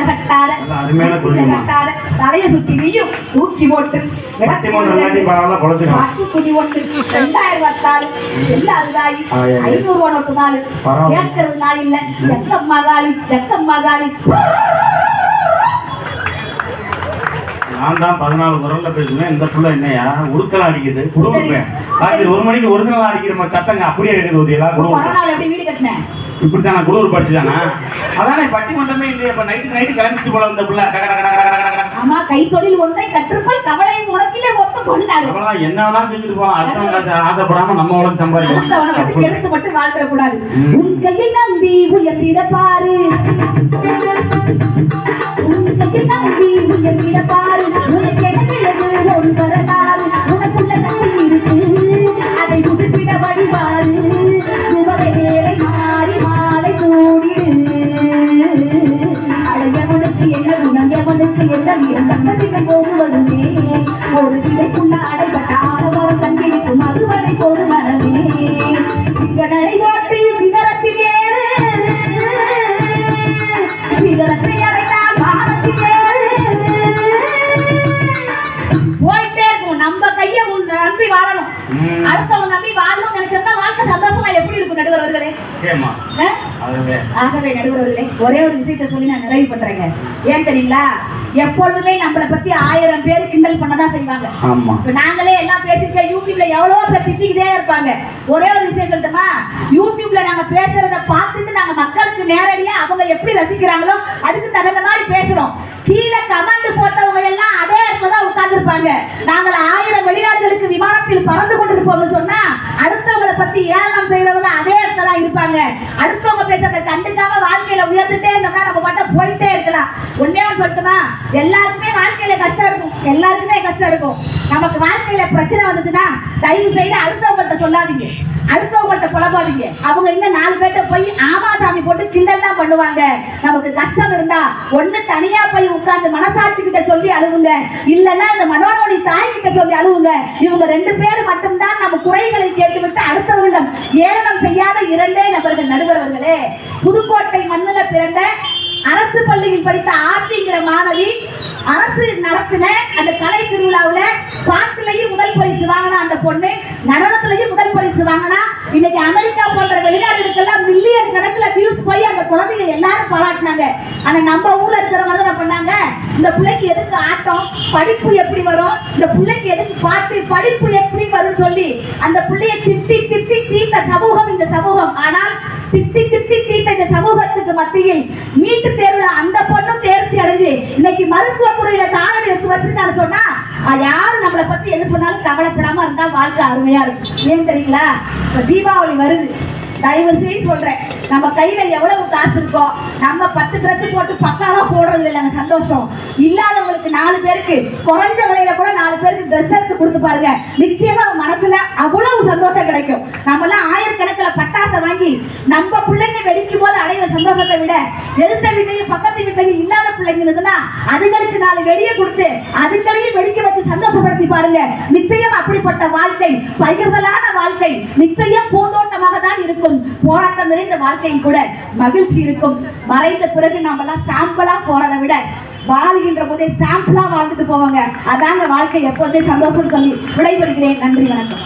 கட்டாத தலைய சுத்தி நீயும் தூக்கி போட்டு குடி ஒட்டு 2000 வத்தாலு எல்லாருதாயி 500 நோட்டு நாள் கேட்கறது நான் இல்ல ஜக்கம்மா காலி நான் தான் 14 குரல்ல பேசுவேன். இந்த புள்ள என்னையா உடுக்கலாம் அடிக்குது குடும்பம் ராத்திரி 1 மணிக்கு ஒரிஜினல் அடிக்கிற சத்தங்க அப்படியே இருக்குது. எல்லாம் குடும்பம் வீடு கட்டினேன் இப்படித்தான் நான் குளூர் படிச்சுதானா அதானே பட்டிமன்றமே இல்லையா. இப்ப நைட்டு கிளம்பிச்சு போல இந்த புள்ள ஆமா கை தொழில் ஒன்றை கற்றுக்கொள் கவலை உனக்கிலே ஒத்து கொண்டாரு என்னதான் செஞ்சுட்டு போலாம். அடுத்தவங்க ஆசைப்படாம நம்ம உலகம் சம்பாதிக்கலாம். எடுத்து மட்டும் வாழ்ந்துட கூடாது. உன் கையை நம்பி உயர்த்திட பாரு உனக்கு என்ன ஒரு வரலாறு உனக்குள்ள சக்தி இருக்கு அதை குசிப்பிட வழிபாரு சுவரைகளை மாறி மாலை சூடிடு அடையவனுக்கு என்ன குணம் எவனுக்கு என்ன வீரம் கண்டதிகள் போகுவதுமே ஒரு விடைக்குள்ள அடைபட்ட ஆடவரம் தங்கிருக்கும் அதுவரை போது மனமே சிங்கநடை போட்டு சிகரத்தில் ஏறு சிகரத்தை அடைந்தால் வானத்தில் ஏறு போயிட்டே இருக்கும். நம்ம கைய நம்பி வாழணும். அடுத்தவங்க நம்பி வாழணும் நினைச்சோம்னா வாழ்க்கை சந்தோஷமா எப்படி இருக்கும் நடுவர்களே? ஆகவே நடுவர்களே ஒரே ஒரு விஷயத்தை சொல்லி நான் நிறைவு பண்றேங்க. ஏன் தெரியுங்களா? எப்பொழுதுமே நம்மளை பத்தி 1000 பேர் கிண்டல் பண்ணதான் செய்வாங்க. நாங்களே எல்லாம் பேசிட்டு யூடியூப்ல எவ்வளவோ பேர் திட்டிக்கிட்டே இருப்பாங்க. ஒரே ஒரு விஷயம் சொல்லிட்டோமா, யூடியூப்ல நாங்க பேசுறத பார்த்துட்டு நாங்க மக்களுக்கு நேரடியா அவங்க எப்படி ரசிக்கிறாங்களோ அதுக்கு தகுந்த மாதிரி பேசுறோம். கீழே கமெண்ட் போட்டவங்க எல்லாம் அதே இடத்துல தான் உட்கார்ந்து இருப்பாங்க. நாங்கள் 1000 வெளிநாடுகளுக்கு விமானத்தில் பறந்து கொண்டிருப்போம்னு சொன்னா அடுத்தவங்களை பத்தி ஏளனம் செய்யறவங்க அதே இடத்துல தான் இருப்பாங்க. அடுத்தவங்க பேசுறத கண்டுக்காம வாழ்க்கையில உயர்ந்துட்டே இருந்தோம்னா நம்ம மட்டும் போயிட்டே இருக்கலாம். ஒன்னே ஒன்று சொல்லட்டுமா, எல்லாருக்குமே வாழ்க்கையில கஷ்டம் இருக்கும். எல்லாருக்குமே கஷ்டம் இருக்கும். நமக்கு வாழ்க்கையில பிரச்சனை வந்துச்சுன்னா தயவு செய்து அடுத்தவங்கள்ட்ட சொல்லாதீங்க, அடுத்தவங்கள்ட்ட புலம்பாதீங்க. அவங்க இன்னும் 4 பேர்ட்ட போய் ஆமா சாமி போட்டு கிண்டல் தான் பண்ணுவாங்க. நமக்கு கஷ்டம் இருந்தா ஒண்ணு தனியா போய் உட்கார்ந்து மனசாட்சி கிட்ட சொல்லி அழுவுங்க, இல்லன்னா இந்த மனோனோடி தாய் கிட்ட சொல்லி அழுவுங்க. இவங்க 2 பேர் மட்டும்தான் நம்ம குறைகளை கேட்டுவிட்டு அடுத்தவர்களிடம் ஏளனம் செய்யாத 2 நபர்கள் நடுவர்களே. புதுக்கோட்டை மண்ணில பிறந்த அரசு பள்ளியில் படித்த ஆர்த்திங்கிற மாணவி அரசு நடத்தின அந்த கலை திருவிழாவுல பாட்டுலயும் முதல் பரிசு வாங்கினா அந்த பொண்ணு, நடனத்திலையும் முதல் பரிசு வாங்கினா. இன்னைக்கு அமெரிக்கா போன்ற வெளிநாடுகளுக்கெல்லாம் மில்லியன் கணக்கில் வியூஸ் போய் அந்த குழந்தைங்க எல்லாரும் பாராட்டினாங்க. ஆனா நம்ம ஊர்ல இருக்கிறவங்க என்ன பண்ணாங்க, இந்த பிள்ளைக்கு எதுக்கு ஆட்டம், படிப்பு எப்படி வரும், இந்த பிள்ளைக்கு எதுக்கு பாட்டு, படிப்பு எப்படி வரும் சொல்லி அந்த பிள்ளையை திட்டி திட்டி தீர்த்த சமூகம் இந்த சமூகம். ஆனால் திட்டி திட்டி தீர்த்த இந்த சமூகத்துக்கு மத்தியில் நீட்டு தேர்வுல அந்த பொண்ணும் தேர்ச்சி அடைஞ்சு இன்னைக்கு மருத்துவ துறையில காலம் எடுத்து வச்சிருக்கான்னு சொன்னா யாரும் நம்மளை பத்தி எது சொன்னாலும் கவலைப்படாம இருந்தா வாழ்க்கை அருமையா இருக்கும். ஏன் தெரியுங்களா? தீபாவளி வருது. தயவு செய்து சொல்றேன், நம்ம கையில எவ்வளவு காசு இருக்கோ நம்ம 10 ட்ரெஸ் போட்டு பக்காவா போடுறது இல்லைங்க. சந்தோஷம் இல்லாதவங்களுக்கு 4 பேருக்கு குறைஞ்ச விலையில கூட 4 பேருக்கு ட்ரெஸ் எடுத்து கொடுத்து பாருங்க, நிச்சயமா மனசுல அவ்வளவு சந்தோஷம் கிடைக்கும். நம்ம எல்லாம் ஆயிரக்கணக்கில் பட்டாசை வாங்கி நம்ம பிள்ளைங்க வெடிக்கும் போது அடைகிற சந்தோஷத்தை விட எதிர்த்த வீட்டையும் பக்கத்து வீட்டையும் இல்லாத பிள்ளைங்க இருந்ததுன்னா அதுங்களுக்கு 4 வெடியை கொடுத்து அதுங்களையும் வெடிக்க வச்சு சந்தோஷப்படுத்தி பாருங்க. நிச்சயம் அப்படிப்பட்ட வாழ்க்கை பகிர்தலான வாழ்க்கை நிச்சயம் பூந்தோட்டமாக தான் இருக்கும். போராட்டம் நிறைந்த வாழ்க்கையில் கூட மகிழ்ச்சி இருக்கும். மறைந்த பிறகு நாம எல்லாம் சாம்பிளா போறதை விட வாழ்கின்ற போதே சாம்பிளா வாழ்ந்துட்டு போவாங்க. அதாங்க வாழ்க்கை எப்போதே சந்தோஷம் சொல்லி விடைபெறுகிறேன். நன்றி, வணக்கம்.